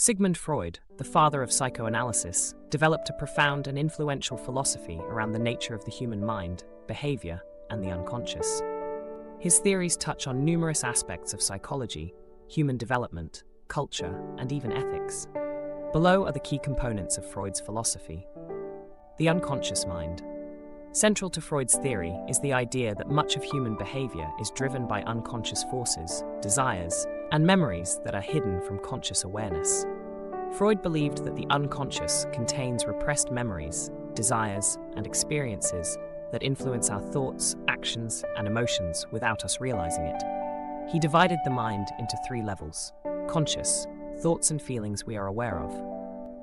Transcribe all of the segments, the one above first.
Sigmund Freud, the father of psychoanalysis, developed a profound and influential philosophy around the nature of the human mind, behavior, and the unconscious. His theories touch on numerous aspects of psychology, human development, culture, and even ethics. Below are the key components of Freud's philosophy. The unconscious mind. Central to Freud's theory is the idea that much of human behavior is driven by unconscious forces, desires, and memories that are hidden from conscious awareness. Freud believed that the unconscious contains repressed memories, desires, and experiences that influence our thoughts, actions, and emotions without us realizing it. He divided the mind into 3 levels: conscious, thoughts and feelings we are aware of;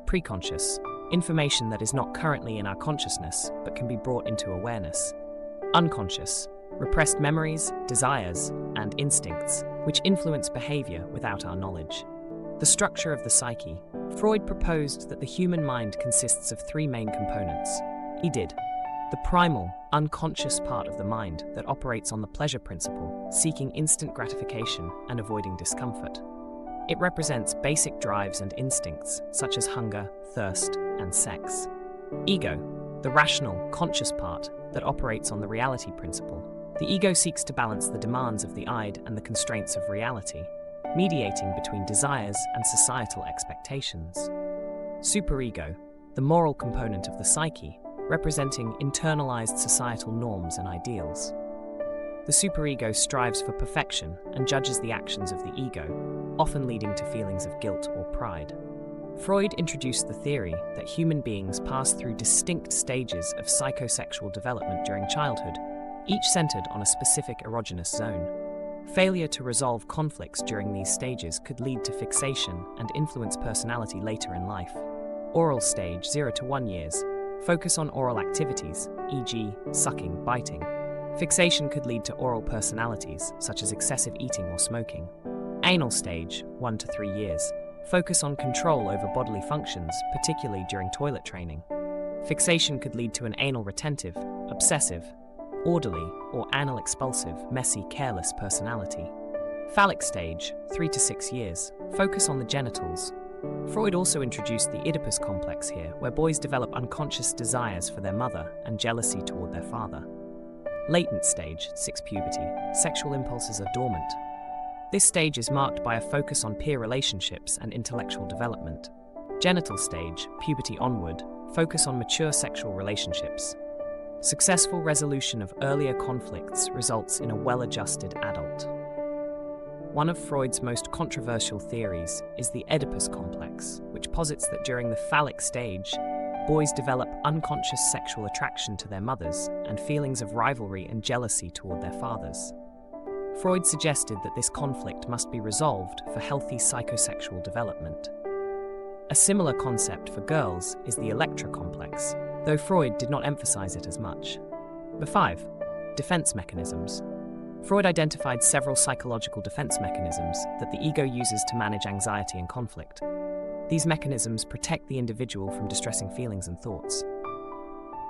preconscious, information that is not currently in our consciousness but can be brought into awareness; unconscious, repressed memories, desires, and instincts which influence behavior without our knowledge. The structure of the psyche. Freud proposed that the human mind consists of 3 main components. He did. The primal, unconscious part of the mind that operates on the pleasure principle, seeking instant gratification and avoiding discomfort. It represents basic drives and instincts, such as hunger, thirst, and sex. Ego, the rational, conscious part that operates on the reality principle. The ego seeks to balance the demands of the id and the constraints of reality, mediating between desires and societal expectations. Superego, the moral component of the psyche, representing internalized societal norms and ideals. The superego strives for perfection and judges the actions of the ego, often leading to feelings of guilt or pride. Freud introduced the theory that human beings pass through distinct stages of psychosexual development during childhood, each centered on a specific erogenous zone. Failure to resolve conflicts during these stages could lead to fixation and influence personality later in life. Oral stage 0 to 1 years. Focus on oral activities, e.g., sucking, biting. Fixation could lead to oral personalities, such as excessive eating or smoking. Anal stage 1 to 3 years. Focus on control over bodily functions, particularly during toilet training. Fixation could lead to an anal retentive, obsessive, orderly, or anal expulsive, messy, careless personality. Phallic stage 3 to 6 years. Focus on the genitals. Freud also introduced the Oedipus complex here, where boys develop unconscious desires for their mother and jealousy toward their father. Latent stage 6 puberty. Sexual impulses are dormant. This stage is marked by a focus on peer relationships and intellectual development. Genital stage, puberty onward, focus on mature sexual relationships. Successful resolution of earlier conflicts results in a well-adjusted adult. One of Freud's most controversial theories is the Oedipus complex, which posits that during the phallic stage, boys develop unconscious sexual attraction to their mothers and feelings of rivalry and jealousy toward their fathers. Freud suggested that this conflict must be resolved for healthy psychosexual development. A similar concept for girls is the Electra complex, though Freud did not emphasize it as much. 5. Defense mechanisms. Freud identified several psychological defense mechanisms that the ego uses to manage anxiety and conflict. These mechanisms protect the individual from distressing feelings and thoughts.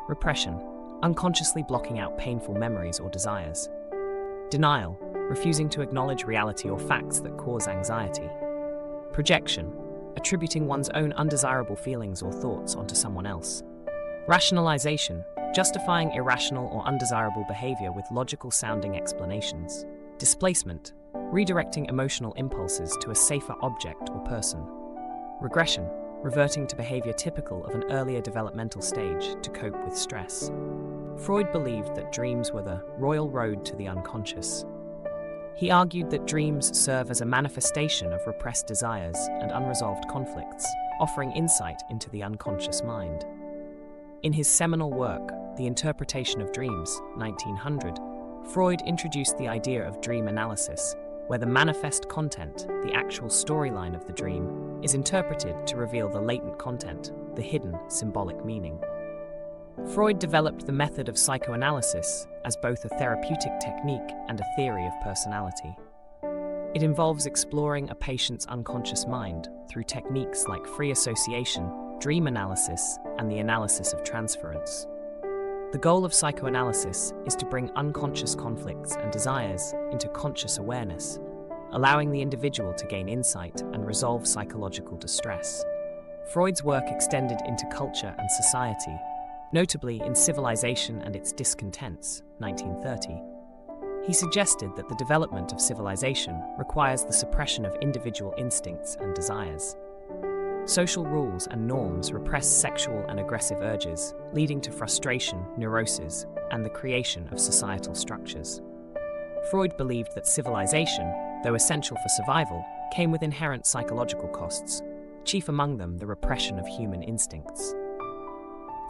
Repression, unconsciously blocking out painful memories or desires. Denial, refusing to acknowledge reality or facts that cause anxiety. Projection, attributing one's own undesirable feelings or thoughts onto someone else. Rationalization, justifying irrational or undesirable behavior with logical-sounding explanations. Displacement, redirecting emotional impulses to a safer object or person. Regression, reverting to behavior typical of an earlier developmental stage to cope with stress. Freud believed that dreams were the royal road to the unconscious. He argued that dreams serve as a manifestation of repressed desires and unresolved conflicts, offering insight into the unconscious mind. In his seminal work, The Interpretation of Dreams, 1900, Freud introduced the idea of dream analysis, where the manifest content, the actual storyline of the dream, is interpreted to reveal the latent content, the hidden symbolic meaning. Freud developed the method of psychoanalysis as both a therapeutic technique and a theory of personality. It involves exploring a patient's unconscious mind through techniques like free association, dream analysis, and the analysis of transference. The goal of psychoanalysis is to bring unconscious conflicts and desires into conscious awareness, allowing the individual to gain insight and resolve psychological distress. Freud's work extended into culture and society, notably in Civilization and Its Discontents, 1930. He suggested that the development of civilization requires the suppression of individual instincts and desires. Social rules and norms repress sexual and aggressive urges, leading to frustration, neuroses, and the creation of societal structures. Freud believed that civilization, though essential for survival, came with inherent psychological costs, chief among them the repression of human instincts.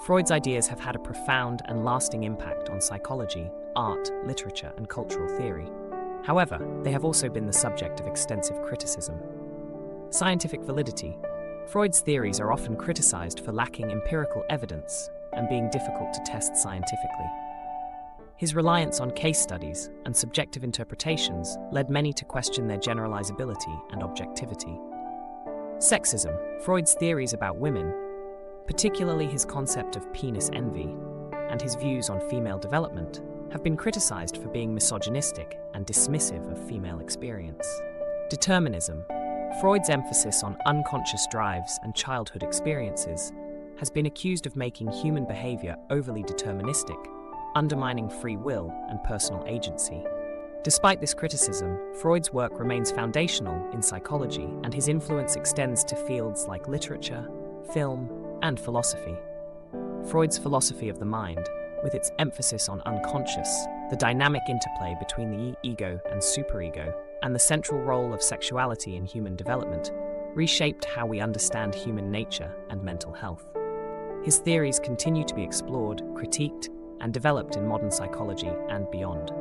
Freud's ideas have had a profound and lasting impact on psychology, art, literature, and cultural theory. However, they have also been the subject of extensive criticism. Scientific validity. Freud's theories are often criticized for lacking empirical evidence and being difficult to test scientifically. His reliance on case studies and subjective interpretations led many to question their generalizability and objectivity. Sexism. Freud's theories about women, particularly his concept of penis envy and his views on female development, have been criticized for being misogynistic and dismissive of female experience. Determinism. Freud's emphasis on unconscious drives and childhood experiences has been accused of making human behavior overly deterministic, undermining free will and personal agency. Despite this criticism, Freud's work remains foundational in psychology, and his influence extends to fields like literature, film, and philosophy. Freud's philosophy of the mind, with its emphasis on unconscious, the dynamic interplay between the ego and superego, and the central role of sexuality in human development, reshaped how we understand human nature and mental health. His theories continue to be explored, critiqued, and developed in modern psychology and beyond.